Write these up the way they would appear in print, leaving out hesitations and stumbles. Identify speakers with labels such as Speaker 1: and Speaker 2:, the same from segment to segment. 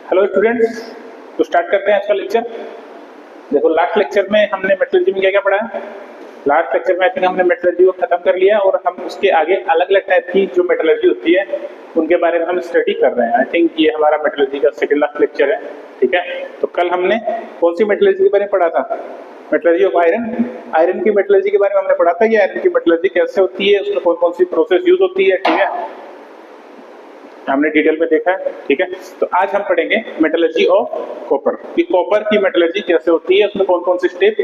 Speaker 1: Hello students, तो start करते हैं आज का लेक्चर। देखो लास्ट लेक्चर में हमने मेटलर्जी में क्या क्या पढ़ा है। लास्ट लेक्चर में आई थिंक हमने मेटलर्जी को खत्म कर लिया और हम उसके आगे अलग अलग टाइप की जो मेटलर्जी होती है उनके बारे में हम स्टडी कर रहे हैं। आई थिंक ये हमारा मेटलर्जी का सेकंड लास्ट लेक्चर है, ठीक है। तो कल हमने कौन सी मेटलर्जी के बारे में पढ़ा था? Metallurgy of iron. आयरन की मेटलर्जी के बारे में हमने पढ़ा था कि आयरन की मेटलर्जी कैसे होती है, उसमें कौन कौन सी प्रोसेस यूज होती है, ठीक है, हमने डिटेल में देखा है, ठीक है। तो आज हम पढ़ेंगे मेटलर्जी ऑफ कॉपर कि कॉपर की मेटलर्जी कैसे होती है, उसमें कौन कौन से स्टेप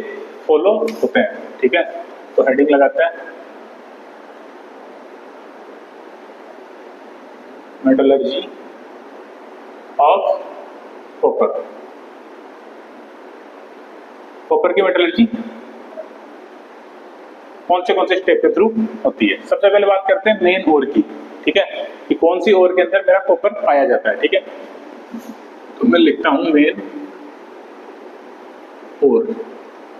Speaker 1: फॉलो होते हैं, ठीक है। तो हेडिंग लगाते हैं मेटलर्जी ऑफ कॉपर। कॉपर की मेटलर्जी कौन से स्टेप के थ्रू होती है। सबसे पहले बात करते हैं मेन ओर की, ठीक है, कि कौन सी ओर के अंदर मेरा कॉपर पाया जाता है, ठीक है। तो मैं लिखता हूं मेन ओर।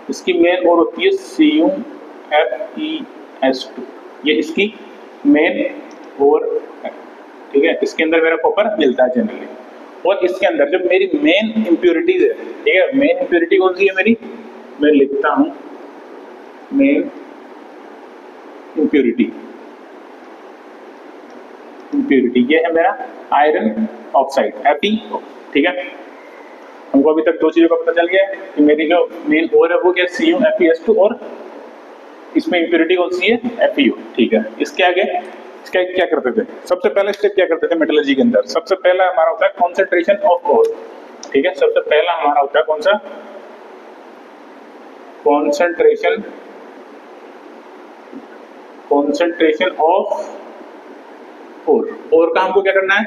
Speaker 1: इसकी मेन ओर होती है CuFeS2, ये इसकी मेन ओर है, ठीक है। इसके अंदर मेरा कॉपर मिलता है जनरली। और इसके अंदर जो मेरी मेन इंप्योरिटीज है, ठीक है, मेन इंप्योरिटी कौन सी है मेरी, मैं लिखता हूं मेन इंप्योरिटी। ये है मेरा आयरन ऑक्साइड FeO, ठीक है। हमको अभी तक दो चीजों का पता चल गया है कि मेरी जो मेन ओर है वो क्या CuFeS2 और इसमें इंप्योरिटी कौन सी है FeO, ठीक है। इसके आगे क्या करते थे? सबसे पहले स्टेप क्या करते थे मेटलर्जी के अंदर? सबसे पहला हमारा होता है कॉन्सेंट्रेशन ऑफ ओर, ठीक है। सबसे पहला हमारा होता है कौन सा? कॉन्सेंट्रेशन ऑफ और का हमको क्या करना है?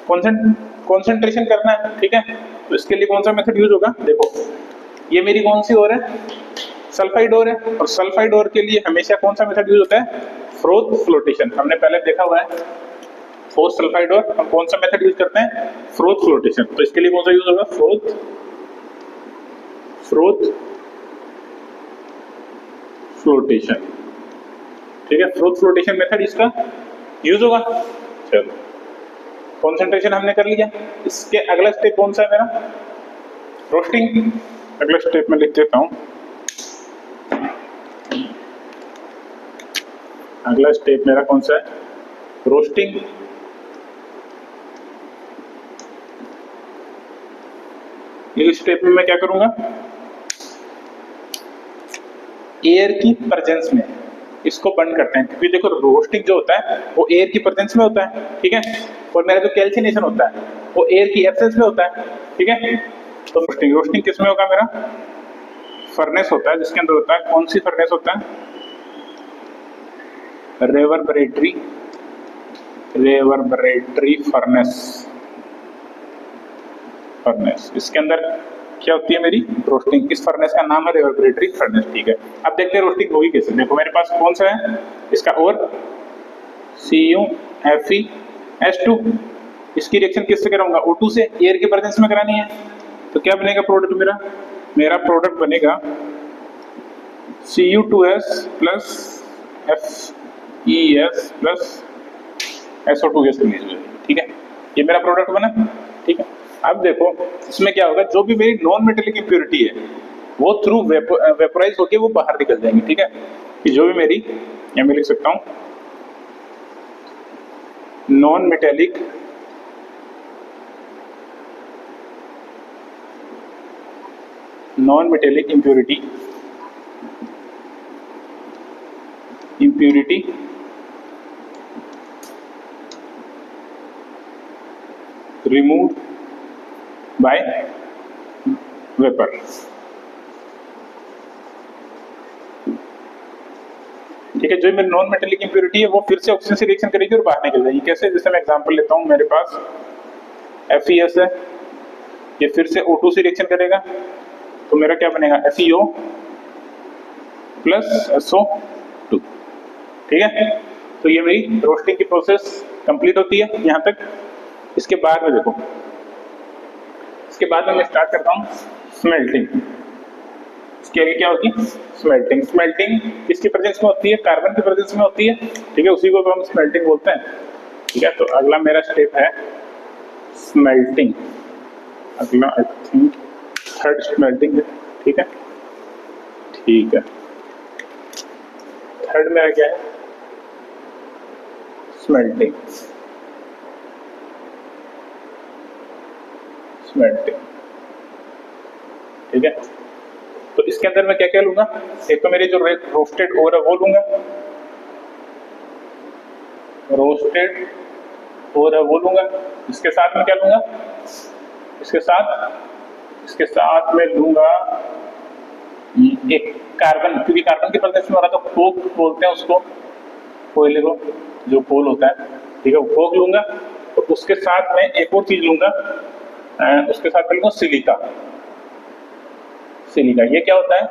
Speaker 1: कॉन्सेंट्रेशन करना है, ठीक है। तो इसके लिए कौन सा मेथड यूज होगा? देखो ये मेरी कौन सी ओर है? सल्फाइड ओर है। और सल्फाइड ओर के लिए हमेशा कौन सा मेथड यूज होता है? Froth flotation. हमने पहले देखा हुआ है। फॉर सल्फाइड ओर हम कौन सा मेथड यूज करते हैं? Froth flotation. तो इसके लिए कौन सा यूज होगा? फ्रोथ फ्लोटेशन, ठीक है। फ्रोथ फ्लोटेशन मेथड इसका यूज होगा। चलो कॉन्सेंट्रेशन हमने कर लिया। इसके अगला स्टेप कौन सा है मेरा? रोस्टिंग। अगला स्टेप में लिख देता हूं। अगला स्टेप मेरा कौन सा है? रोस्टिंग। इस स्टेप में मैं क्या करूंगा? एयर की प्रेजेंस में इसको बंद करते हैं, क्योंकि देखो रोस्टिंग जो होता है वो एयर की प्रेजेंस में होता है, ठीक है। और मेरा जो कैल्सिनेशन होता है वो एयर की एब्सेंस में होता है, ठीक है। तो रोस्टिंग किस में होगा? मेरा फर्नेस होता है, जिसके अंदर होता है कौन सी फर्नेस होता है? रेवर्बरेटरी फर्नेस। इसके अंदर क्या होती है मेरी? रोस्टिंग। इस फर्नेस का नाम है रेवर्बरेटरी फर्नेस, ठीक है। अब देखते हैं रोस्टिंग होगी कैसे। देखो मेरे पास कौन सा है इसका और CuFeS2। इसकी रिएक्शन किससे कराऊंगा? O2 से। एयर के प्रेजेंस में करानी है। तो क्या बनेगा प्रोडक्ट मेरा प्रोडक्ट बनेगा Cu2S plus FeS plus SO2 gas release हुई, ठीक है। ये मेरा प्रोडक्ट बना, ठीक है। अब देखो इसमें क्या होगा? जो भी मेरी नॉन मेटेलिक इंप्योरिटी है वो थ्रू वेपोराइज होके वो बाहर निकल जाएंगी, ठीक है। कि जो भी मेरी, या मैं लिख सकता हूं non metallic impurity removed by vapor, ठीक है। जो मेरी नॉन मेटेलिक इंप्योरिटी है वो फिर से ऑक्सीजन से रिएक्शन करेगी और बाहर निकल जाएगी। कैसे? जैसे मैं एग्जांपल लेता हूं, मेरे पास FeS है, ये फिर से O2 से रिएक्शन करेगा, तो मेरा क्या बनेगा? FeO प्लस SO2, ठीक है। तो ये मेरी रोस्टिंग की प्रोसेस कंप्लीट होती है यहां तक। इसके बाद में देखो, इसके बाद में मैं स्टार्ट करता हूं स्मेल्टिंग। इसके आगे क्या होती है? स्मेल्टिंग किसकी प्रेजेंस में होती है? कार्बन की प्रेजेंस में होती है, ठीक है। उसी को हम स्मेल्टिंग बोलते हैं, ठीक है। तो अगला मेरा स्टेप है स्मेल्टिंग। अगला आई थिंक थर्ड स्मेल्टिंग है, ठीक है, ठीक है। थर्ड मेरा क्या है, स्मेल्टिंग, स्मेल्टिंग, ठीक है। तो इसके अंदर मैं क्या क्या लूंगा, एक तो मेरी जो रोस्टेड ओवर है वो लूंगा, रोस्टेड ओवर है वो लूंगा। इसके साथ में क्या लूंगा, इसके साथ में लूंगा एक कार्बन, क्योंकि कार्बन की प्रेजेंस में हो रहा तो कोक बोलते हैं उसको, कोयले को, जो कोल होता है, ठीक है, वो कोक लूंगा। तो उसके साथ में एक और चीज लूंगा, उसके साथ में लूंगा सिलिका। सिलिका ये क्या होता है,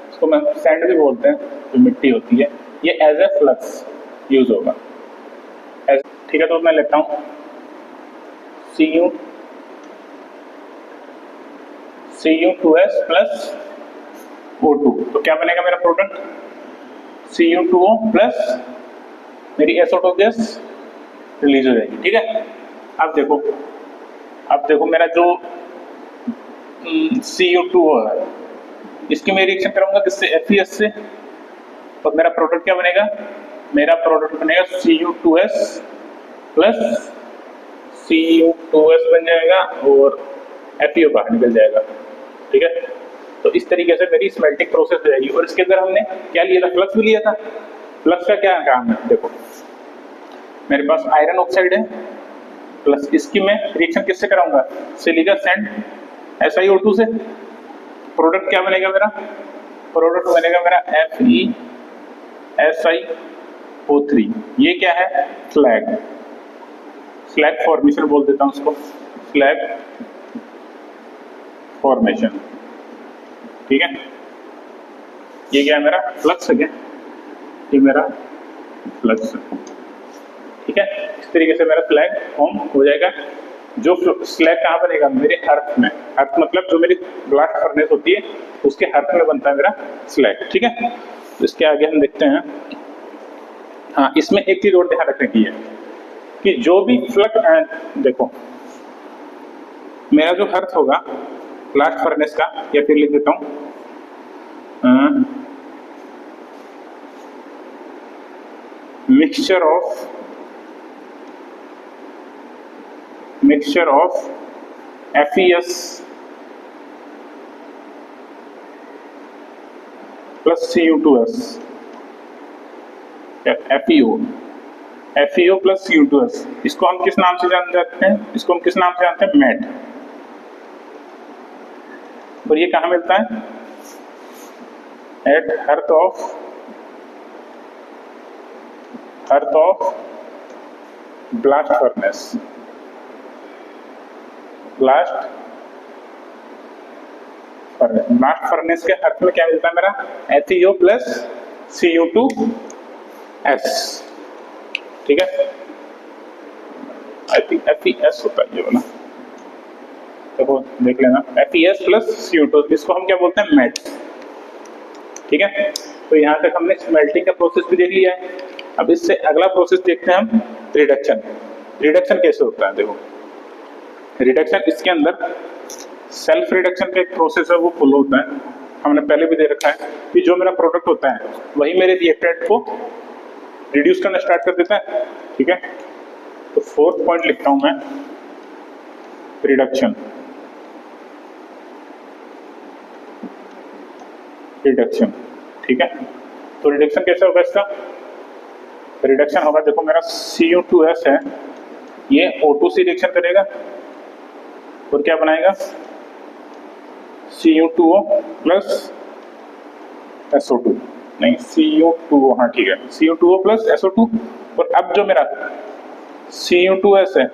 Speaker 1: इसको मैं सैंड भी बोलते हैं, जो मिट्टी होती है, ये एज ए फ्लक्स यूज होगा, ठीक है। तो मैं लेता हूँ Cu2s प्लस O2, तो क्या बनेगा मेरा प्रोडक्ट, Cu2O प्लस मेरी SO2 गैस रिलीज हो जाएगी, ठीक है। अब देखो मेरा जो Cu2O है, इसकी मैं रिएक्शन करूंगा किससे, FeS से, और मेरा प्रोडक्ट क्या बनेगा, मेरा प्रोडक्ट बनेगा Cu2s प्लस Cu2s बन जाएगा और FeO बाहर निकल जाएगा, ठीक है। तो इस तरीके से मेरी स्मेल्टिंग प्रोसेस हो जाएगी। और इसके अंदर हमने क्या लिया था, फ्लक्स भी लिया था। फ्लक्स का क्या काम है, देखो मेरे पास आयरन ऑक्साइड है, प्लस इसकी मैं रिएक्शन किससे कराऊंगा, सिलिका सैंड SiO2 से। प्रोडक्ट क्या बनेगा मेरा, प्रोडक्ट बनेगा मेरा FeSiO3। ये क्या है, स्लैग, स्लैग फॉर्मेशन बोल देता हूं उसको, स्लैग फॉर्मेशन, ठीक है। ये क्या है मेरा फ्लक्स है, क्या ये मेरा फ्लक्स है, ठीक है। इस तरीके से मेरा स्लैग फॉर्म हो जाएगा। जो स्लैग कहाँ बनेगा, मेरे अर्थ में, अर्थ मतलब जो मेरी ब्लास्ट फर्नेस होती है उसके अर्थ में बनता है मेरा स्लैग, ठीक है। तो इसके आगे हम देखते हैं। हाँ, इसमें एक चीज और ध्यान रखने की है कि जो भी फ्लक्स, देखो मेरा जो अर्थ होगा ब्लास्ट फर्नेस का, या फिर लिख देता हूं mixture of FeS plus Cu2s, FeO plus Cu2s, इसको हम किस नाम से जानते हैं, इसको हम किस नाम से जानते हैं, मैट। और ये कहाँ मिलता है, at earth of blast furnace, blast furnace के अर्थ में क्या मिलता है मेरा, FeO प्लस Cu2s, ठीक है। आई थिंक FeS होता है ये वाला, देखो देख लेना, FeS प्लस Cu2, इसको हम क्या बोलते हैं, मैट, ठीक है। तो यहाँ तक हमने स्मेल्टिंग का प्रोसेस भी देख लिया है। अब इससे अगला प्रोसेस देखते हैं हम, रिडक्शन। रिडक्शन कैसे होता है, देखो रिडक्शन, इसके अंदर सेल्फ रिडक्शन का एक प्रोसेस है, वो फॉलो होता है। हमने पहले भी दे रखा है कि जो मेरा प्रोडक्ट होता है वही मेरे रिएक्टेंट को रिड्यूस करना स्टार्ट कर देता है, ठीक है। तो फोर्थ पॉइंट लिखता हूं मैं, रिडक्शन। रिडक्शन, ठीक है। तो रिडक्शन कैसे होगा इसका, रिडक्शन होगा, देखो मेरा Cu2s है, ये O2 से रिएक्शन करेगा और क्या बनाएगा, Cu2O प्लस SO2, नहीं Cu2O, हाँ ठीक है, Cu2O प्लस SO2। और अब जो मेरा Cu2s है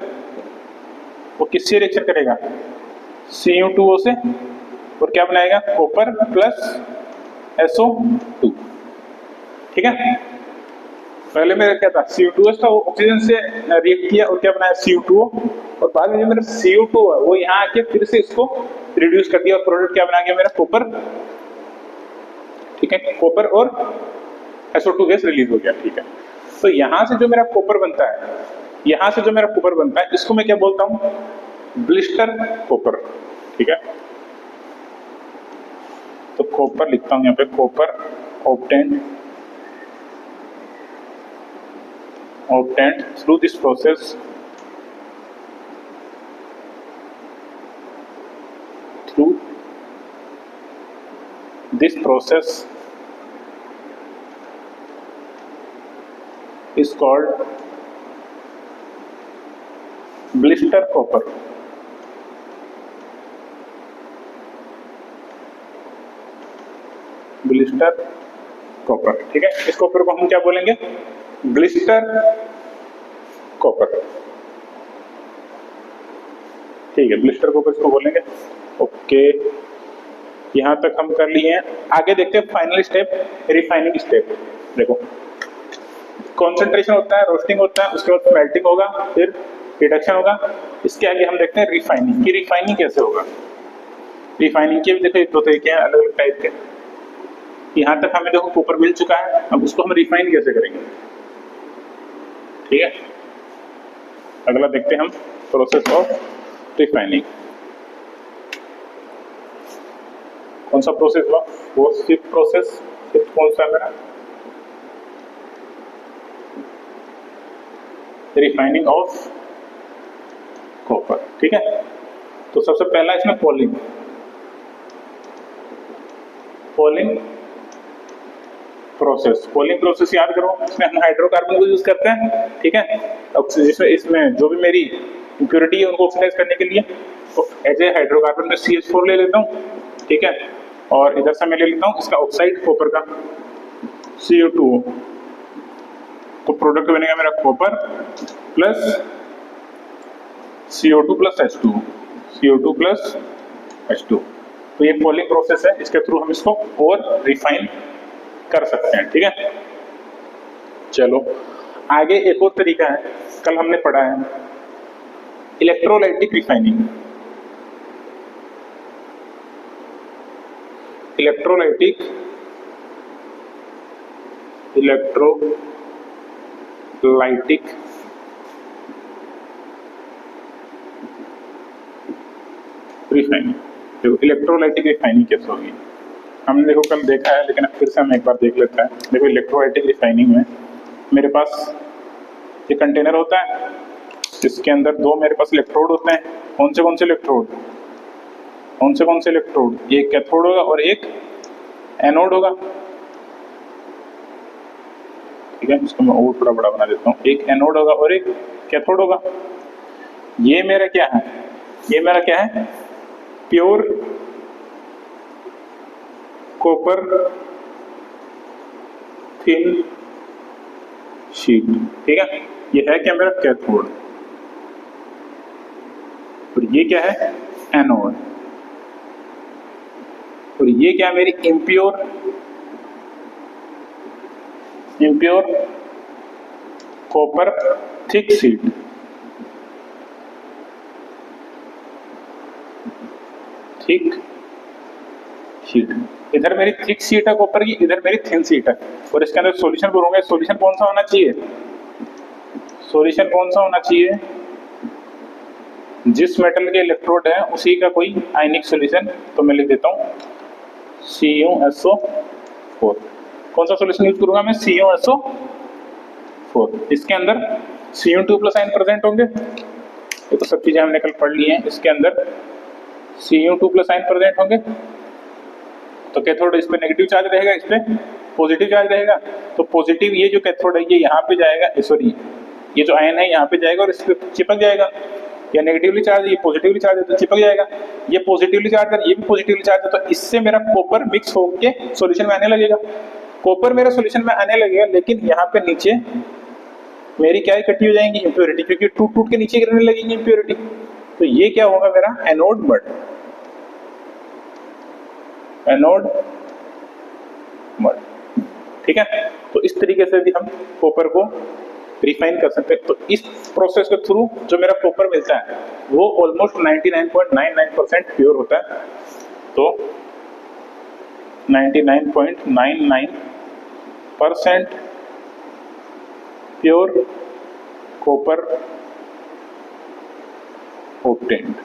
Speaker 1: वो किससे रिएक्शन करेगा, Cu2O से, और क्या बनाएगा, कॉपर प्लस SO2, ठीक है। पहले मेरा क्या था, Cu2s था, वो ऑक्सीजन से रिएक्ट किया और क्या बनाया, Cu2O, और बाद में जो मेरा Cu2 है वो यहाँ आके फिर से इसको रिड्यूस कर दिया और प्रोडक्ट क्या बना गया मेरा, कॉपर, ठीक है। कॉपर और SO2 गैस रिलीज हो गया, ठीक है। तो यहाँ से जो मेरा कॉपर बनता है, यहाँ से जो मेरा कॉपर बनता है, इसको मैं क्या बोलता हूँ, ब्लिस्टर कॉपर, ठीक है। तो कॉपर लिखता हूं यहाँ पे, copper obtained through this process, is called blister copper। Blister copper, ठीक है। इस कॉपर को हम क्या बोलेंगे? ब्लिस्टर कॉपर, ठीक है, ब्लिस्टर कॉपर इसको बोलेंगे। ओके, यहां तक हम कर लिए हैं। आगे देखते हैं फाइनल स्टेप, रिफाइनिंग स्टेप। देखो, कॉन्सेंट्रेशन होता है, रोस्टिंग होता है, उसके बाद मेल्टिंग होगा, फिर रिडक्शन होगा। इसके आगे हम देखते हैं रिफाइनिंग की। रिफाइनिंग कैसे होगा? रिफाइनिंग के भी देखो एक दो तरीके हैं अलग अलग टाइप के। यहां तक हमें देखो कॉपर मिल चुका है, अब उसको हम रिफाइन कैसे करेंगे, ठीक है। अगला देखते हैं हम प्रोसेस ऑफ रिफाइनिंग। कौन सा प्रोसेस हुआ? वो फिफ्थ प्रोसेस। फिफ्थ कौन सा है मेरा? रिफाइनिंग ऑफ कॉपर, ठीक है। तो सबसे पहला इसमें पॉलिंग प्रोसेस। पॉलिंग प्रोसेस याद करो, इसमें हम हाइड्रोकार्बन को यूज करते हैं, ठीक है। ऑक्सीजन, इसमें जो भी मेरी इंप्योरिटी है उनको ऑक्सीडाइज करने के लिए तो एज ए हाइड्रोकार्बन में CH4 ले लेता हूँ, ठीक है। और इधर से मैं ले लेता हूँ इसका ऑक्साइड कॉपर का CO2। तो प्रोडक्ट बनेगा मेरा copper plus CO2 plus H2, CO2 plus H2। तो ये पॉलिंग प्रोसेस है, इसके थ्रू हम इसको और रिफाइन कर सकते हैं, ठीक है। चलो आगे एक और तरीका है, कल हमने पढ़ा है इलेक्ट्रोलाइटिक रिफाइनिंग। Electrolytic refining. देखो इलेक्ट्रोलाइटिक रिफाइनिंग कैसे होगी, हमने देखो कल देखा है, लेकिन फिर से हम एक बार देख लेते हैं। देखो इलेक्ट्रोलाइटिक रिफाइनिंग में मेरे पास ये कंटेनर होता है, इसके अंदर दो मेरे पास इलेक्ट्रोड होते हैं। कौन से इलेक्ट्रोड? एक कैथोड होगा और एक एनोड होगा, ठीक है। इसको मैं और थोड़ा बड़ा बना देता हूँ। एक एनोड होगा और एक कैथोड होगा। ये मेरा क्या है? प्योर कॉपर थिन शीट, ठीक है। ये है क्या? मेरा कैथोड। और ये क्या है? एनोड। और ये क्या? मेरी इम्प्योर कॉपर थिक शीट, इधर मेरी थिक शीट है कॉपर की, इधर मेरी थिन शीट है। और इसके अंदर सॉल्यूशन भरूंगा। सॉल्यूशन कौन सा होना चाहिए? जिस मेटल के इलेक्ट्रोड है उसी का कोई आयनिक सॉल्यूशन। तो मैं लिख देता हूँ CuSO4। कौन सा सॉल्यूशन यूज करूंगा मैं? CuSO4। इसके अंदर Cu2 प्लस आयन प्रेजेंट होंगे। ये तो सब चीजें हमने कल पढ़ ली हैं। इसके अंदर Cu2 प्लस आयन प्रेजेंट होंगे। तो कैथोड इस पे नेगेटिव चार्ज रहेगा, इस पे पॉजिटिव चार्ज रहेगा। तो पॉजिटिव ये जो कैथोड है ये यहाँ पे जाएगा, सॉरी ये जो आयन है यहाँ पे जाएगा और इस पे चिपक जाएगा। या नेगेटिवली चार्ज, ये पॉजिटिवली चार्ज है तो चिपक जाएगा। ये पॉजिटिवली चार्ज है, ये भी पॉजिटिवली चार्ज है, तो इससे मेरा कॉपर मिक्स होके सॉल्यूशन में आने लगेगा। कॉपर मेरा सॉल्यूशन में आने लगेगा, लेकिन यहाँ पे नीचे मेरी क्या इकट्ठी हो जाएंगी? इंप्योरिटी, क्योंकि टूट के नीचे गिरने लगेंगी इंप्योरिटी। तो ये क्या होगा? मेरा एनोड मड, ठीक है। तो इस तरीके से भी हम कॉपर को रिफाइन कर सकते हैं। तो इस प्रोसेस के थ्रू जो मेरा कॉपर मिलता है वो ऑलमोस्ट 99.99% प्योर होता है। तो 99.99% प्योर कॉपर ऑब्टेन्ड।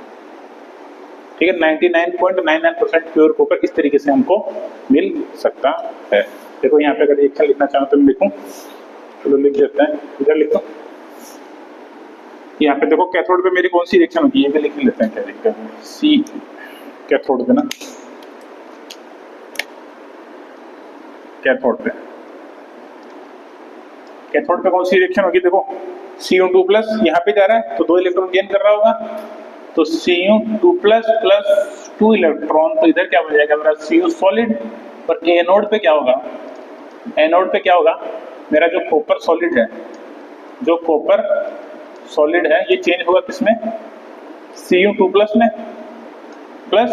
Speaker 1: ठीक है, 99.99% प्योर कॉपर इस तरीके से हमको मिल सकता है। देखो यहाँ पे अगर रिएक्शन लिखना चाहूँ तो मैं लिखूँ, चलो लिख देते हैं, इधर लिखो। यहाँ पे देखो कैथोड पे मेरी कौन सी रिएक्शन होती है, ये भी लिख लेते हैं, क्या लिखते हैं, सी कैथोड पे ना, कैथोड पे कौन सी रिएक्शन होगी, देखो Cu2 प्लस यहाँ पे जा रहा है तो 2 इलेक्ट्रॉन गेन कर रहा होगा, तो Cu2 प्लस प्लस 2 इलेक्ट्रॉन, तो इधर क्या हो जाएगा मेरा Cu सॉलिड, और एनोड पे क्या होगा, एनोड पे क्या होगा मेरा जो कॉपर सॉलिड है, जो कॉपर सॉलिड है ये चेंज होगा किसमें, Cu2 प्लस में प्लस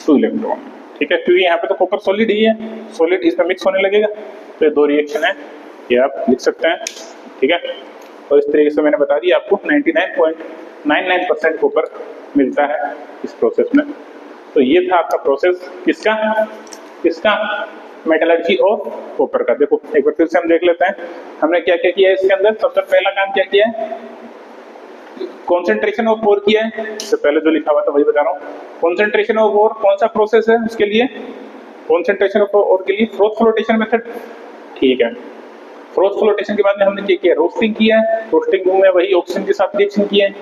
Speaker 1: 2 इलेक्ट्रॉन, ठीक है, क्योंकि यहाँ पे तो कॉपर सॉलिड ही है, सॉलिड इसमें मिक्स होने लगेगा, तो ये 2 रिएक्शन है, ये आप लिख सकते हैं, ठीक है। और इस तरीके से मैंने बता दिया आपको 99.99% कॉपर मिलता है इस प्रोसेस में। तो ये था आपका प्रोसेस किसका मेटलर्जी ऑफ कॉपर का। देखो एक बार फिर से हम देख लेते हैं हमने क्या क्या किया है इसके अंदर। सबसे पहला काम क्या किया है, कॉन्सेंट्रेशन ऑफ ओर किया है, इससे पहले जो लिखा हुआ था वही बता रहा हूँ। कॉन्सेंट्रेशन ऑफ ओर कौन सा प्रोसेस है उसके लिए, कॉन्सेंट्रेशन ऑफ ओर के लिए फ्रोथ फ्लोटेशन मेथड, ठीक है। फ्रोथ फ्लोटेशन के बाद में हमने क्या किया, रोस्टिंग किया है, रोस्टिंग में वही ऑक्सीजन के साथ रिएक्शन किया है,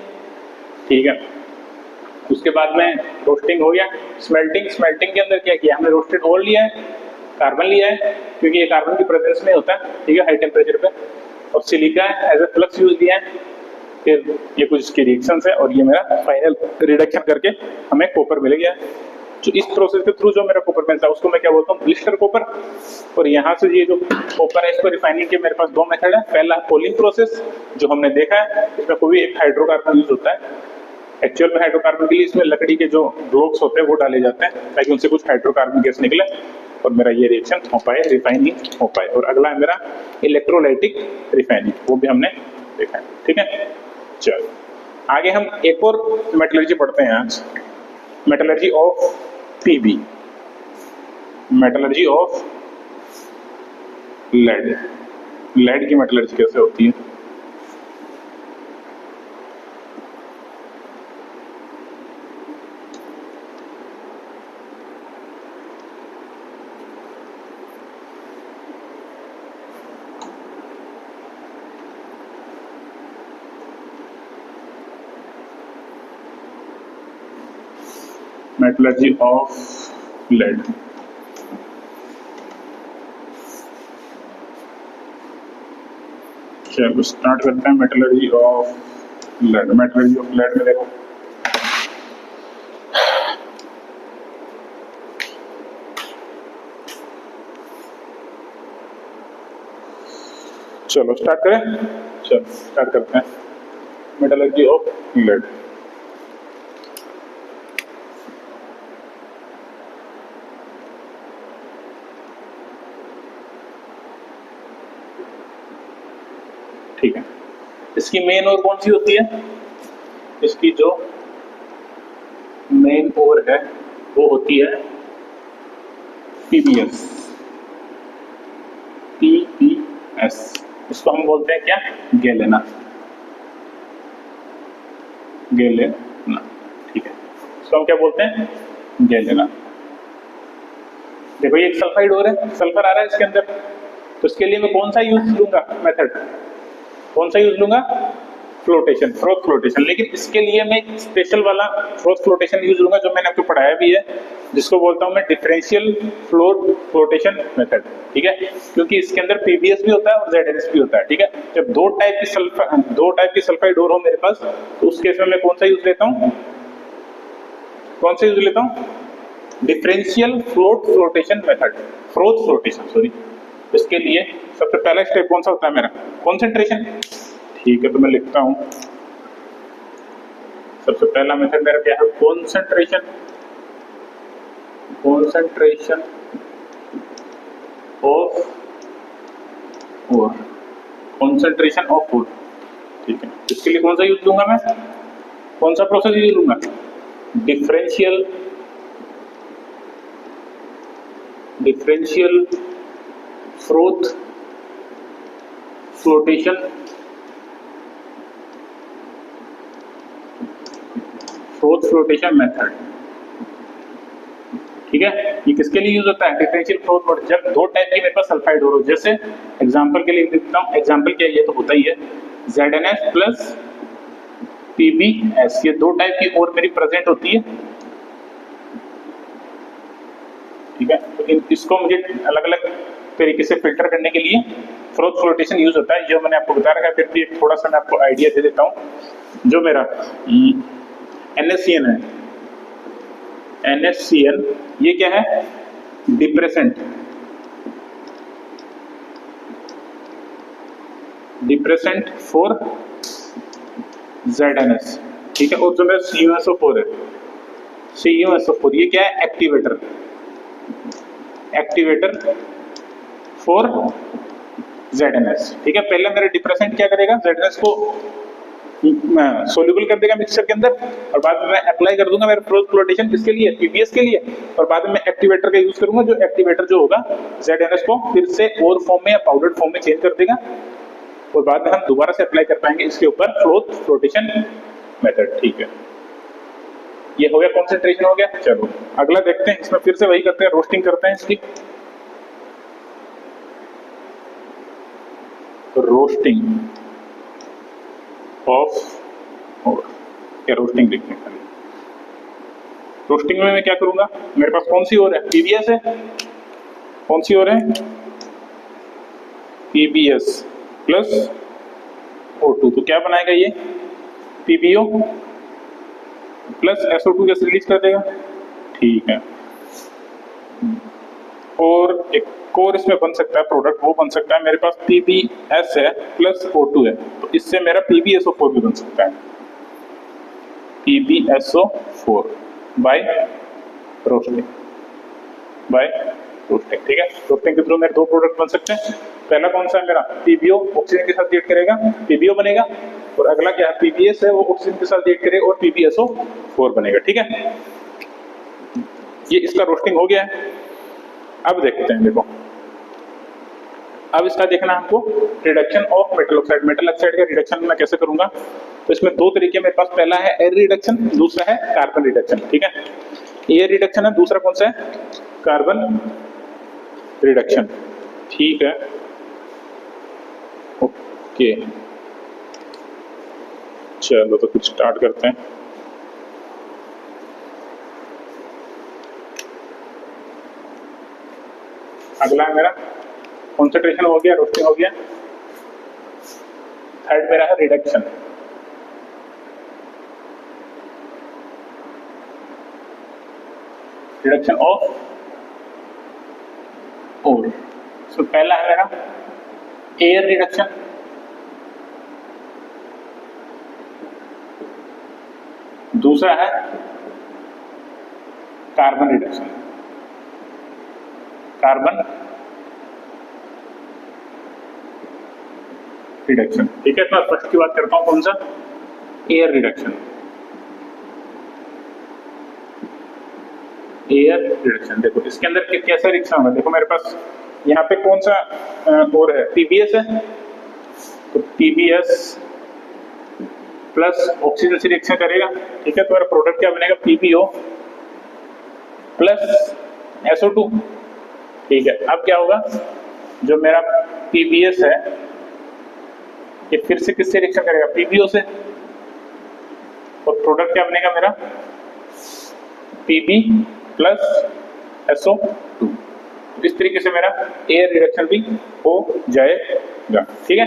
Speaker 1: ठीक है। उसके बाद में रोस्टिंग हो गया, स्मेल्टिंग के अंदर क्या किया हमने, रोस्टेड ओर लिया है, कार्बन लिया है क्योंकि ये कार्बन की प्रेजेंस में होता है, ठीक है, हाई टेम्परेचर पे, और silica as a flux use किया है, फिर ये कुछ इसकी रिएक्शंस है, और ये मेरा फाइनल रिडक्शन करके हमें कॉपर मिल गया। जो इस प्रोसेस के थ्रू जो मेरा कॉपर मिलता है उसको मैं क्या बोलता हूँ, ब्लिस्टर कॉपर। और यहाँ से ये जो कॉपर है इसको रिफाइनिंग के मेरे पास 2 मेथड है। पहला पोलिंग प्रोसेस जो हमने देखा है, इसमें कोई एक हाइड्रोकार्बन यूज होता है, एक्चुअल में हाइड्रोकार्बन के लिए इसमें लकड़ी के जो ब्लॉक्स होते हैं वो डाले जाते हैं ताकि उनसे कुछ हाइड्रोकार्बन गैस निकले और मेरा ये रिएक्शन हो पाए, रिफाइनिंग हो पाए। और अगला है मेरा इलेक्ट्रोलाइटिक रिफाइनिंग, वो भी हमने देखा है, ठीक है। चलो आगे हम एक और मेटलर्जी पढ़ते हैं आज, metallurgy of PB, metallurgy of lead. Lead की मेटलर्जी कैसे होती है, मेटलर्जी ऑफ लेड। चलो स्टार्ट करते हैं metallurgy of lead. Metallurgy of lead में देखो चलो स्टार्ट करें, चलो स्टार्ट करते हैं मेटलर्जी ऑफ लेड। ठीक है, इसकी मेन ओर कौन सी होती है, इसकी जो मेन ओर है वो होती है पीबीएस। पीबीएस इसको हम बोलते हैं क्या, गैलेना, गैलेना, ठीक है, इसको हम क्या बोलते हैं, गैलेना। देखो ये एक सल्फाइड ओर है, सल्फर आ रहा है इसके अंदर, तो इसके लिए मैं कौन सा यूज लूंगा मेथड, कौन सा यूज लूंगा, फ्लोटेशन, फ्रोथ फ्लोटेशन। लेकिन इसके लिए मैं स्पेशल वाला फ्रोथ फ्लोटेशन यूज लूंगा जो मैंने आपको पढ़ाया भी है, जिसको बोलता हूं मैं डिफरेंशियल फ्लोटेशन मेथड, ठीक है, क्योंकि इसके अंदर पीबीएस भी होता है और जेडएनएस भी होता है, ठीक है। जब दो टाइप की सल्फाइड ओर हो मेरे पास, तो उस केस में मैं कौन सा यूज लेता हूँ, कौन सा यूज लेता हूँ, differential flotation method, froth flotation, sorry. इसके लिए सबसे पहला स्टेप कौन सा होता है मेरा, कॉन्सेंट्रेशन, ठीक है, तो मैं लिखता हूं सबसे पहला मेथड मेरा क्या है, concentration, concentration of ore, concentration of ore, ठीक है। इसके लिए कौन सा यूज लूंगा मैं, कौन सा प्रोसेस यूज लूंगा, differential froth flotation, froth flotation method, ठीक है। ये किसके लिए यूज होता है? डिफरेंशियल फ्लो थ्योरम, जब दो टाइप की मेरे पास सल्फाइड हो, जैसे एग्जांपल के लिए लिखता हूँ, एग्जांपल क्या है, ये तो होता ही है ZnS प्लस PbS, ये दो टाइप की और मेरी प्रेजेंट होती है, ठीक है। तो इसको मुझे अलग अलग तरीके से फिल्टर करने के लिए फ्रोथ फ्लोटेशन यूज होता है, जो मैंने आपको बता रखा है। फिर भी थोड़ा सा मैं आपको आइडिया दे देता हूँ। जो मेरा NaCN है, NaCN ये क्या है? डिप्रेसेंट, डिप्रेसेंट फॉर ZnS, ठीक है। और जो मेरा CuSO4 है, CuSO4 ये क्या है? एक्टिवेटर, एक्टिवेटर फॉर ZnS, ठीक है। पहले मेरा डिप्रेसेंट क्या करेगा? ZnS को सोल्यूबल कर देगा मिक्सचर के अंदर, और बाद में मैं अप्लाई कर दूंगा मेरा फ्रोथ फ्लोटेशन किसके लिए? PbS के लिए, और बाद में मैं एक्टिवेटर का यूज करूंगा, जो एक्टिवेटर जो होगा ZnS को फिर से और फॉर्म में या पाउडर्ड फॉर्म में चेंज कर देगा, और बाद में हम दोबारा से अप्लाई कर पाएंगे इसके ऊपर फ्रोथ फ्लोटेशन मेथड, ठीक है। ये हो गया, कॉन्सेंट्रेशन हो गया। चलो अगला देखते हैं, इसमें फिर से वही करते हैं, रोस्टिंग करते हैं इसकी। रोस्टिंग ऑफ और क्या, रोस्टिंग देखते हैं। रोस्टिंग में मैं क्या करूंगा? मेरे पास कौन सी और है? PbS है। कौन सी और है? PbS प्लस O2, तो क्या बनाएगा ये? PbO plus SO2 gas release कर देगा, ठीक है। और एक और इसमें बन सकता है प्रोडक्ट, वो बन सकता है मेरे पास PbS है प्लस O2 है, तो इससे मेरा PbSO4 भी बन सकता है, PbSO4 bye roasting, bye roasting, ठीक है। रोस्टिंग के थ्रू मेरे दो प्रोडक्ट बन सकते हैं। पहला कौन सा है मेरा? PbO ऑक्सीजन के साथ रिएक्ट करेगा, PbO बनेगा, और अगला क्या है? PbS है, वो ऑक्सीजन के साथ रिएक्ट करेगा और PbSO4 बनेगा, ठीक है। ये इसका रोस्टिंग हो गया है। अब देखते हैं, देखो अब इसका देखना हमको reduction of metal oxide. Metal oxide का रिडक्शन मैं कैसे करूंगा? तो इसमें दो तरीके मेरे पास, पहला है एयर रिडक्शन, दूसरा है कार्बन रिडक्शन, ठीक है। एयर रिडक्शन है, दूसरा कौन सा है? कार्बन रिडक्शन, ठीक है, ओके। चलो तो कुछ स्टार्ट करते हैं। अगला है मेरा कॉन्सेंट्रेशन हो गया, रोस्टिंग हो गया। थर्ड मेरा है रिडक्शन, रिडक्शन ऑफ और। सो पहला है मेरा एयर रिडक्शन, दूसरा है कार्बन रिडक्शन, कार्बन रिडक्शन, ठीक है। तो मैं फर्स्ट की बात करता हूं, कौन सा? Air reduction, air reduction. देखो इसके अंदर कैसा रिएक्शन होगा? देखो मेरे पास यहाँ पे कौन सा और है? PbS है, तो PbS प्लस ऑक्सीजन से रिएक्शन करेगा, ठीक है। तो मेरा प्रोडक्ट क्या बनेगा? PbO प्लस SO2, ठीक है। अब क्या होगा? जो मेरा PbS है ये फिर से किससे रिएक्शन करेगा? PbO से, और प्रोडक्ट क्या बनेगा मेरा? Pb plus SO2। इस तरीके से मेरा एयर रिडक्शन भी हो जाएगा, ठीक है।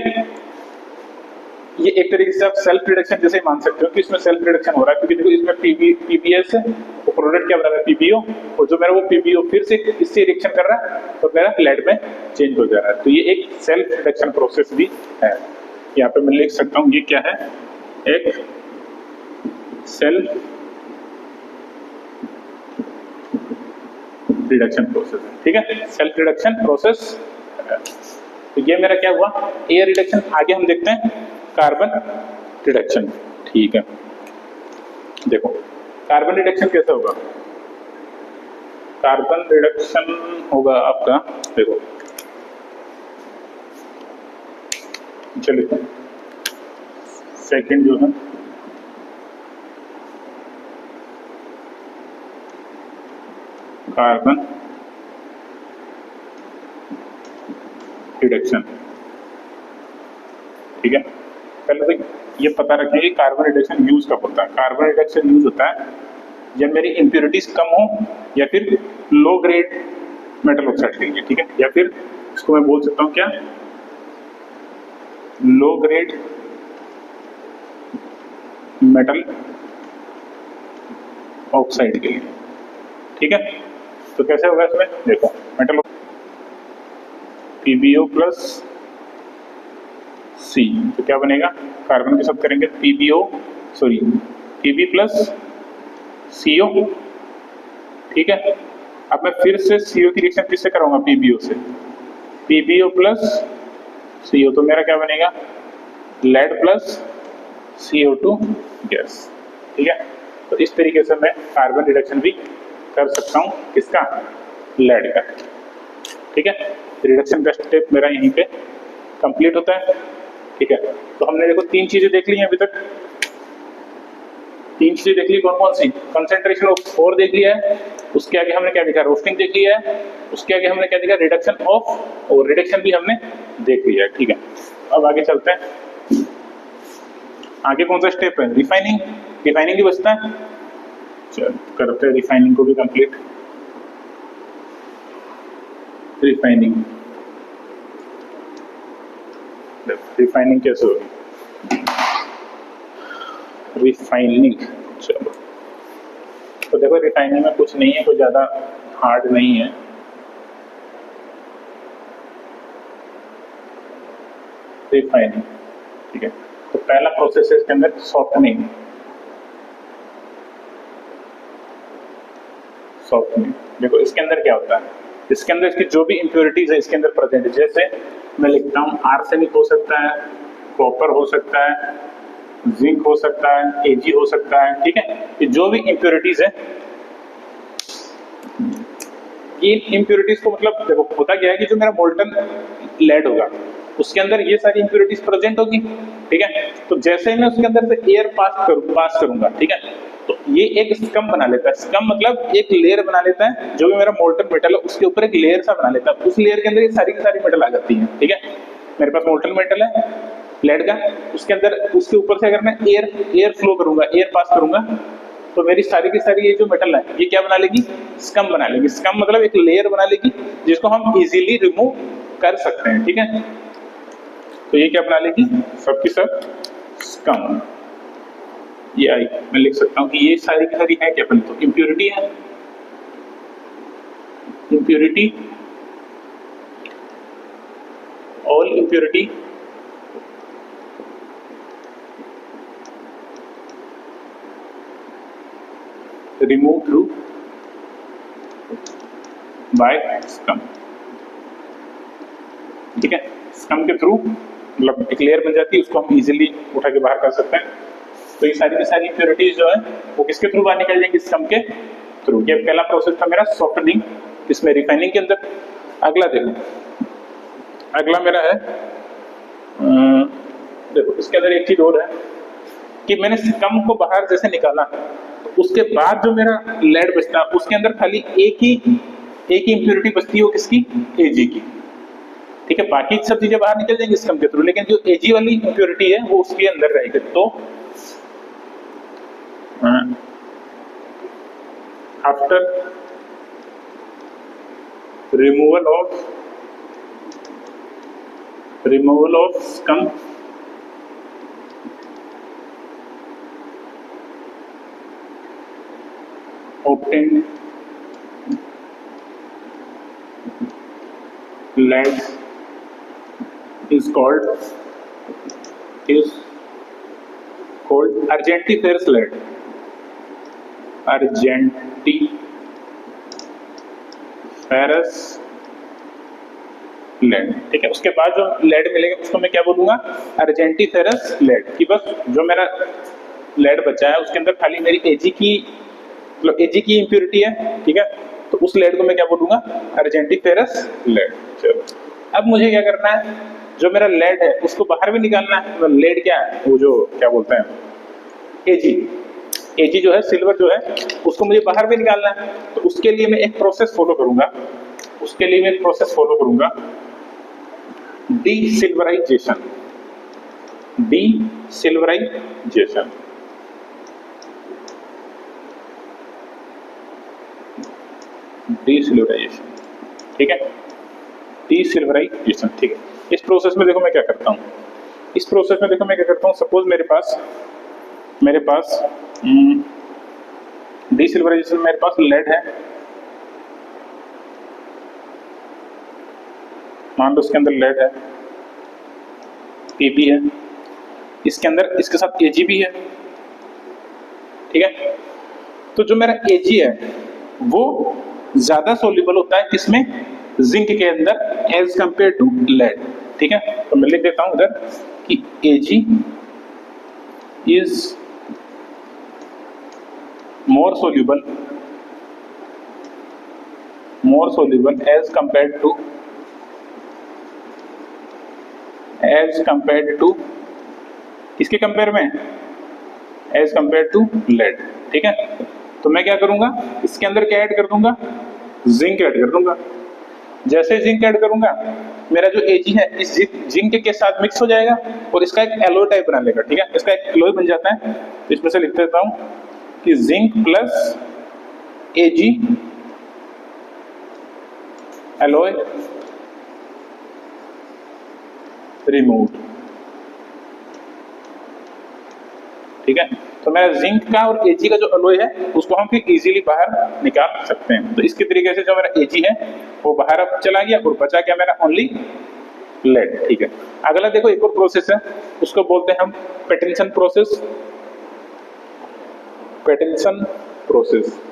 Speaker 1: ये एक तरीके से आप सेल्फ रिडक्शन जैसे मान सकते हो कि इसमें सेल्फ रिडक्शन हो रहा है, क्योंकि देखो इसमें PbS है, तो प्रोडक्ट क्या बना रहा है? PbO, और जो मेरा वो PbO फिर से इससे रिएक्शन कर रहा है, तो मेरा लेड में चेंज हो जा रहा है। तो ये एक सेल्फ रिडक्शन प्रोसेस भी है। यहाँ पे मैं लिख सकता हूँ, ये क्या है? एक सेल्फ रिडक्शन प्रोसेस है, ठीक है। सेल्फ रिडक्शन प्रोसेस, तो ये मेरा क्या हुआ? Air reduction. आगे हम देखते हैं कार्बन रिडक्शन, ठीक है। देखो कार्बन रिडक्शन कैसे होगा? कार्बन रिडक्शन होगा आपका, देखो चलिए सेकंड जो है कार्बन रिडक्शन। ठीक है, पहले तो ये पता रखें कि कार्बन रिडक्शन यूज कब होता है। कार्बन रिडक्शन यूज होता है जब मेरी इम्प्योरिटीज कम हो या फिर लो ग्रेड मेटल ऑक्साइड के लिए। ठीक है, या फिर इसको मैं बोल सकता हूँ क्या, लो ग्रेड मेटल ऑक्साइड के लिए। ठीक है, तो कैसे होगा इसमें, देखो मेटल PbO प्लस C, तो क्या बनेगा, कार्बन के साथ करेंगे Pb प्लस CO। ठीक है, अब मैं फिर से CO की रिएक्शन किससे कराऊंगा, PbO से, PbO प्लस CO, तो मेरा क्या बनेगा, लेड प्लस CO2 गैस। ठीक है, तो इस तरीके से मैं कार्बन रिडक्शन भी कर सकता हूँ, किसका, लेड का। ठीक है, रिडक्शन का स्टेप मेरा यहीं पे कंप्लीट होता है। ठीक है, तो हमने देखो तीन चीजें देख ली हैं अभी तक, तीन चीजें देख ली, कौन कौन सी, कंसेंट्रेशन ऑफ ओर देख लिया है, उसके आगे हमने क्या देखा, रोस्टिंग देख लिया है, उसके आगे हमने क्या देखा, रिडक्शन ऑफ और रिडक्शन भी हमने देख लिया है। ठीक है, अब आगे चलते हैं, आगे कौन सा स्टेप है, रिफाइनिंग। रिफाइनिंग भी बचता है, चलो करते हैं रिफाइनिंग को भी कंप्लीट। रिफाइनिंग, रिफाइनिंग कैसे होगी, रिफाइनिंग, चलो तो देखो रिफाइनिंग में कुछ नहीं है, कोई ज्यादा हार्ड नहीं है। रिफाइनिंग, ठीक है, तो पहला प्रोसेस है इसके अंदर सॉफ्टनिंग। सॉफ्टनिंग, देखो इसके अंदर क्या होता है, इसके अंदर इसकी जो भी इम्प्योरिटीज है इसके अंदर प्रेजेंट है, जैसे मैं लिखता हूँ आर्सेनिक हो सकता है, कॉपर हो सकता है, जिंक हो सकता है, Ag हो सकता है। ठीक है, ये जो भी इम्प्योरिटीज है, ये इम्प्योरिटीज को मतलब देखो होता क्या है कि जो मेरा मोल्टन लेड होगा उसके अंदर ये सारी इम्प्योरिटीज प्रेजेंट होगी। ठीक है, तो जैसे ही मैं उसके अंदर से एयर पास करूंगा, ठीक है, तो ये एक स्कम बना लेता है। स्कम मतलब एक लेयर बना लेता है, जो भी मेरा मोल्टन मेटल है उसके ऊपर एक लेयर सा बना लेता है, उस लेयर के अंदर ये सारी की सारी मेटल आ जाती है। ठीक है, मेरे पास मोल्टन मेटल है लेड का, उसके अंदर उसके ऊपर से अगर मैं एयर फ्लो करूंगा, एयर पास करूंगा, तो मेरी सारी की सारी ये जो मेटल है ये क्या बना लेगी, स्कम बना लेगी। स्कम मतलब एक लेयर बना लेगी जिसको हम इजीली रिमूव कर सकते हैं। ठीक है, तो ये क्या बना लेगी, सबकी सब स्कम। ये आई मैं लिख सकता हूँ कि ये सारी की सारी है क्या, अपन तो इम्प्योरिटी है, impurity, all impurity remove through by scum. ठीक है, स्कम के थ्रू मतलब एक लेयर बन जाती है, उसको हम इजीली उठा के बाहर कर सकते हैं। तो ये सारी की सारी इम्प्योरिटीज जो है वो किसके थ्रू बाहर निकल जाएंगी, स्कम के थ्रू। ये पहला प्रोसेस था मेरा सॉफ्टनिंग, इसमें रिफाइनिंग के अंदर। अगला देखो, अगला मेरा है देखो इसके अंदर एक चीज और है कि मैंने स्कम को बाहर जैसे निकाला तो उसके बाद जो मेरा लेड बचता है उसके अंदर खाली एक ही इम्प्योरिटी बचती है, वो किसकी, Ag की। ठीक है, बाकी सब चीजें बाहर निकल जाएंगी स्कम के थ्रू, लेकिन जो Ag वाली इम्प्योरिटी है वो उसके अंदर रहेगी। तो after removal of scum obtained lead is called argentiferous lead। argentiferous lead. ठीक है, उसके बाद जो लेड मिलेगा उसको मैं क्या बोलूंगा, अर्जेंटीफेरस लेड। कि बस जो मेरा लेड बचा है उसके अंदर खाली मेरी Ag की मतलब Ag की इम्प्योरिटी है। ठीक है, तो उस लेड को मैं क्या बोलूंगा, अर्जेंटीफेरस लेड। चलो अब मुझे क्या करना है, जो मेरा लेड है उसको बाहर भी निकालना है। तो लेड क्या है, वो जो क्या बोलते हैं Ag, Ag जो है सिल्वर जो है उसको मुझे बाहर भी निकालना है, तो उसके लिए मैं एक प्रोसेस फॉलो करूंगा, डीसिल्वराइजेशन। डीसिल्वराइजेशन, ठीक है, डीसिल्वराइजेशन, ठीक है। इस प्रोसेस में देखो मैं क्या करता हूँ, सपोज मेरे पास डीसिल्वराइजेशन, मेरे पास लेड है, मान लो इसके अंदर लेड है, पीबी है, इसके अंदर इसके साथ एजी भी है, ठीक है। तो जो मेरा एजी है वो ज्यादा सोल्यूबल होता है किसमें, जिंक के अंदर एज कंपेयर टू लेड, ठीक है। तो मैं लिख देता हूं उधर कि AG is more soluble as compared to किसके कंपेयर में, एज कंपेयर टू लेड, ठीक है। तो मैं क्या करूंगा, इसके अंदर क्या ऐड कर दूंगा, जिंक ऐड कर दूंगा। जैसे जिंक ऐड करूंगा मेरा जो एजी है इस जिंक के साथ मिक्स हो जाएगा और इसका एक एलॉय टाइप बना लेगा, ठीक है, इसका एक एलॉय बन जाता है। तो इसमें से लिख देता हूं कि जिंक प्लस एजी एलॉय रिमूव, ठीक है। तो मेरा जिंक का और एजी का जो एलॉय है उसको हम फिर इजीली बाहर निकाल सकते हैं। तो इसके तरीके से जो मेरा एजी है वो बाहर अब चला गया और बचा क्या मेरा ओनली लेड, ठीक है। अगला देखो एक और प्रोसेस है, उसको बोलते हैं हम पैटिंसन प्रोसेस।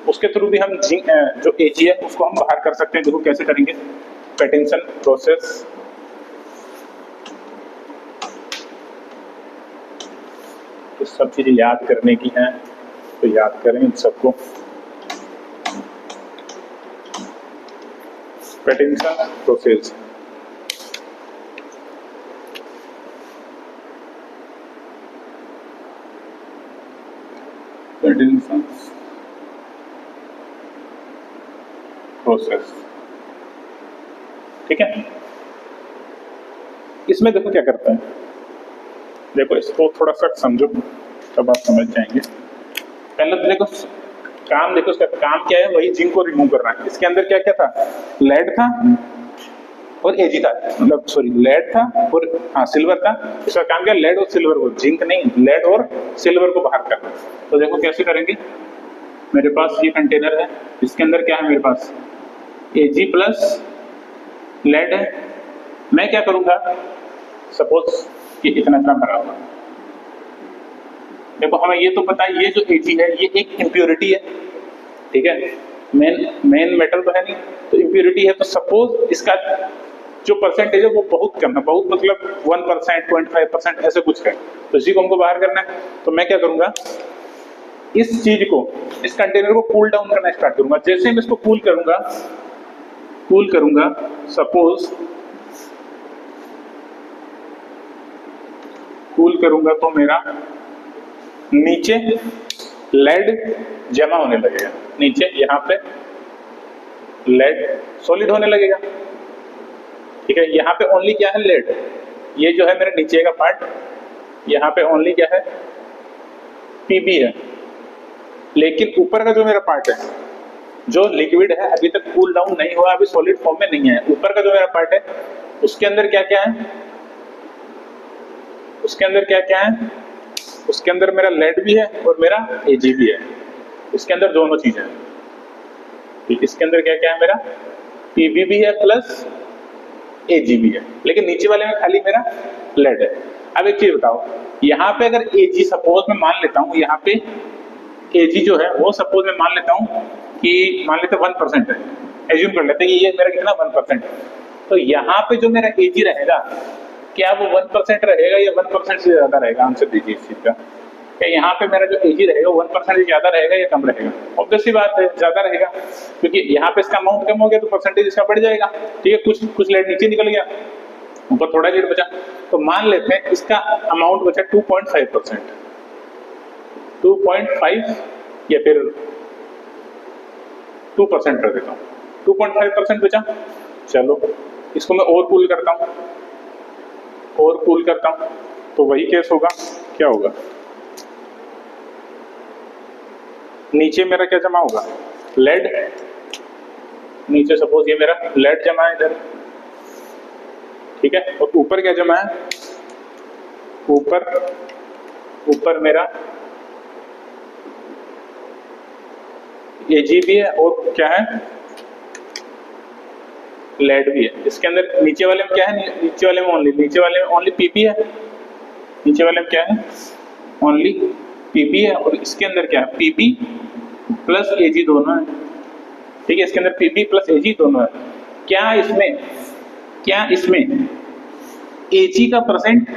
Speaker 1: उसके थ्रू भी हम जिंक जो एजी है उसको हम बाहर कर सकते हैं। देखो कैसे करेंगे, पैटिंसन प्रोसेस, तो सब चीजें याद करने की हैं तो याद करें इन सबको। पैटिंसन प्रोसेस, ठीक है। इसमें देखो क्या करता है, देखो इसको थोड़ा सा समझो तब आप समझ जाएंगे। पहले तो देखो काम, देखो इसका काम क्या है, वही जिंक को रिमूव करना है। इसके अंदर क्या क्या था, लेड था और एजी था, मतलब सॉरी लेड था और हाँ सिल्वर था। इसका काम क्या, लेड और सिल्वर को, जिंक नहीं, लेड और सिल्वर को बाहर करना। तो देखो कैसे करेंगे, मेरे पास ये कंटेनर है, इसके अंदर क्या है मेरे पास, एजी प्लस लेड है। मैं क्या करूंगा, सपोज कि इतना भरा हुआ, देखो हमें ये तो पता है ये जो एजी है ये एक इम्प्योरिटी है, ठीक है, मेन मेटल तो है नहीं, तो इम्प्योरिटी है। तो सपोज इसका जो परसेंटेज है वो बहुत कम है, बहुत मतलब 1%, 0.5% ऐसे कुछ है, तो इसी को हमको बाहर करना है। तो मैं क्या करूंगा, इस चीज को, इस कंटेनर को कूल डाउन करना स्टार्ट करूंगा। जैसे मैं इसको कूल करूंगा, सपोज कूल करूंगा तो मेरा नीचे लेड जमा होने लगेगा, नीचे यहाँ पे लेड सॉलिड होने लगेगा, ठीक है। यहाँ पे ओनली क्या है, लेड, ये जो है मेरे नीचे का पार्ट, यहाँ पे ओनली क्या है, पीबी है। लेकिन ऊपर का जो मेरा पार्ट है जो लिक्विड है, अभी तक कूल डाउन नहीं हुआ, अभी सॉलिड फॉर्म में नहीं है। ऊपर का जो मेरा पार्ट है उसके अंदर क्या क्या है, उसके अंदर मेरा लेड भी है और मेरा एजी भी है, इसके अंदर दोनों चीजें हैं। इसके अंदर क्या क्या है, मेरा पीबी भी है प्लस एजी भी है, लेकिन नीचे वाले में खाली मेरा लेड है। अब एक चीज बताओ, यहाँ पे अगर एजी, सपोज मैं मान लेता हूँ यहाँ पे एजी जो है वो सपोज मैं मान लेता हूँ कि मान लेते 1% है, एज्यूम कर लेते हैं कि ये मेरा कितना 1% है। तो यहाँ पे जो मेरा एजी रहेगा क्या वो 1% रहेगा या 1% से ज्यादा रहेगा, आंसर दीजिए इस चीज का। क्या यहाँ पे मेरा जो एजी रहेगा 1% से ज्यादा रहेगा या कम रहेगा? ऑब्वियस सी बात है ज्यादा रहेगा, क्योंकि यहाँ पे इसका अमाउंट कम हो गया तो परसेंटेज इसका बढ़ जाएगा, ठीक है। कुछ लेड नीचे निकल गया, ऊपर थोड़ा लेड बचा, तो मान लेते हैं इसका अमाउंट बचा 2.5%, 2.5 या फिर 2% कर देता हूँ, 2.5% बचा। चलो इसको मैं और कूल करता हूँ, और कूल करता हूँ, तो वही केस होगा। क्या होगा, नीचे मेरा क्या जमा होगा, लेड। नीचे सपोज ये मेरा लेड जमा है इधर, ठीक है। और ऊपर क्या जमा है, ऊपर मेरा Ag भी है और क्या है, लेड भी है। इसके अंदर नीचे वाले में क्या है, नीचे वाले में ओनली Pp है। नीचे वाले में क्या है, ओनली Pp है। और इसके अंदर क्या है, Pp प्लस Ag दोनों है, ठीक है। इसके अंदर Pp प्लस Ag दोनों है। क्या इसमें Ag का परसेंट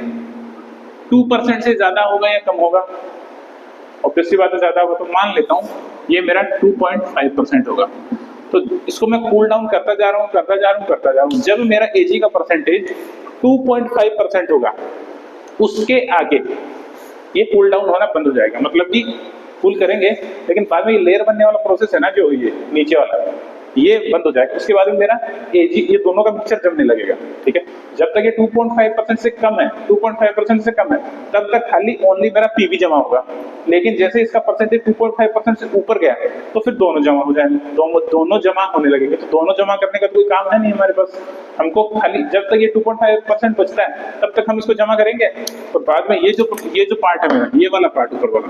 Speaker 1: 2% से ज्यादा होगा या कम होगा? ऑब्वियसली बात है ज्यादा होगा, तो मान लेता हूं ये मेरा 2.5% होगा। तो इसको मैं कूल डाउन करता जा रहा हूं। जब मेरा Ag का परसेंटेज 2.5% होगा, उसके आगे ये कूल डाउन होना बंद हो जाएगा। मतलब कि कूल करेंगे, लेकिन बाद में ये लेयर बनने वाला प्रोसेस है ना, जो ये नीचे वाला, ये बंद हो जाएगा। उसके बाद में मेरा Ag, ये दोनों का मिक्सचर जमने लगेगा, ठीक है। जब तक ये 2.5% से कम है, 2.5% से कम है, तब तक खाली ओनली मेरा Pb जमा होगा। लेकिन जैसे इसका परसेंटेज 2.5% से ऊपर गया, तो फिर दोनों जमा हो जाएंगे, दोनों जमा होने लगेंगे। तो दोनों जमा करने का कोई काम है नहीं हमारे पास। हमको खाली जब तक ये 2.5% बचता है, तब तक हम इसको जमा करेंगे। और बाद में ये जो पार्ट है मेरा, ये वाला पार्ट ऊपर वाला,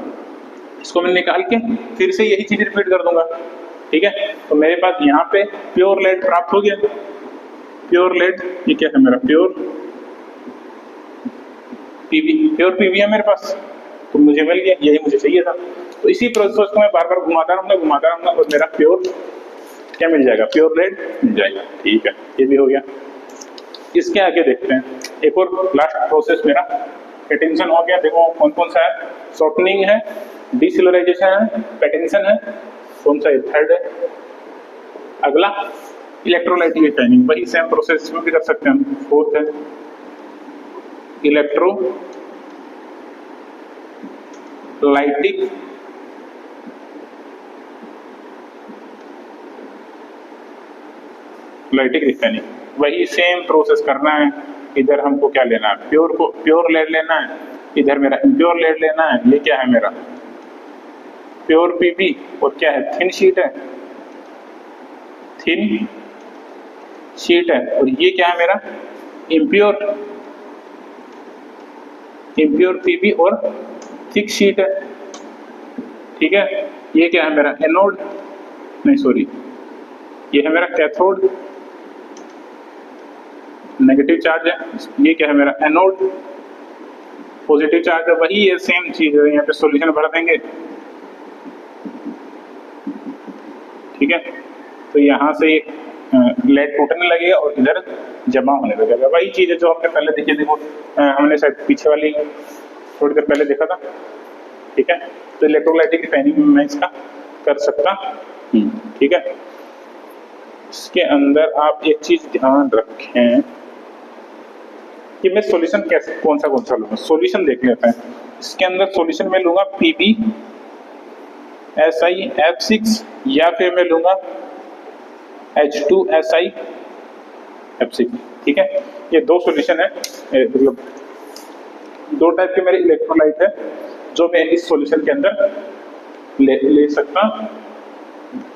Speaker 1: इसको मैं निकाल के फिर से यही चीज रिपीट कर दूंगा, ठीक है। तो मेरे पास यहाँ पे प्योर लेड प्राप्त हो गया। प्योर लेड, ये क्या है मेरा, प्योर पीवी है मेरे पास, तो मुझे मिल गया, यही मुझे चाहिए था। तो इसी प्रोसेस को मैं बार बार घुमाता रहूंगा और मेरा प्योर क्या मिल जाएगा, प्योर लेड मिल जाएगा, ठीक है। ये भी हो गया। इसके आगे देखते हैं एक और लास्ट प्रोसेस मेरा, पैटिंसन हो गया। देखो कौन कौन सा है, शॉर्टनिंग है, डिसिलराइजेशन है, पैटिंसन है, कौन सा थर्ड है। अगला इलेक्ट्रोलाइटिक रिफाइनिंग, वही सेम प्रोसेस में भी कर सकते हैं। फोर्थ है इलेक्ट्रोलाइटिक रिफाइनिंग, वही सेम प्रोसेस करना है। इधर हमको क्या लेना है, प्योर लेड लेना है, इधर मेरा इम्प्योर लेड लेना है। ये क्या है मेरा, प्योर पीबी, और क्या है, थिन शीट है, और ये क्या है मेरा, इम्प्योर पीबी और थिक शीट है, ठीक है। ये क्या है मेरा, एनोड, नहीं सॉरी, ये है मेरा कैथोड, नेगेटिव चार्ज है। ये क्या है मेरा, एनोड, पॉजिटिव चार्ज है। वही है, सेम चीज है। यहाँ पे सॉल्यूशन भर देंगे, ठीक है। तो यहाँ से लेड टूटने लगेगा और इधर जमा होने लगेगा। वही चीज है जो हमने पहले देखी, देखो हमने शायद पीछे वाली थोड़ी देर पहले देखा था, ठीक है। तो इलेक्ट्रोलाइटिक रिफाइनिंग में मैं इसका कर सकता, ठीक है। इसके अंदर आप एक चीज ध्यान रखें कि मैं सॉल्यूशन कैसे कौन सा लूंगा। सॉल्यूशन देख लेते हैं। इसके अंदर सॉल्यूशन में लूंगा PbSiF6 या फिर मैं लूंगा H2SiF6, ठीक है। ये दो सॉल्यूशन है, मतलब दो टाइप के मेरे इलेक्ट्रोलाइट है जो मैं इस सॉल्यूशन के अंदर ले सकता,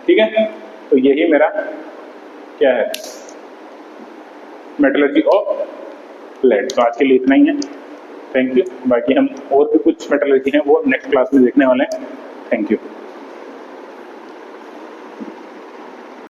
Speaker 1: ठीक है। तो यही मेरा क्या है, मेटलर्जी ऑफ लेड। तो आज के लिए इतना ही है, थैंक यू। बाकी हम और भी कुछ मेटलर्जी हैं वो नेक्स्ट क्लास में देखने वाले हैं। Thank you.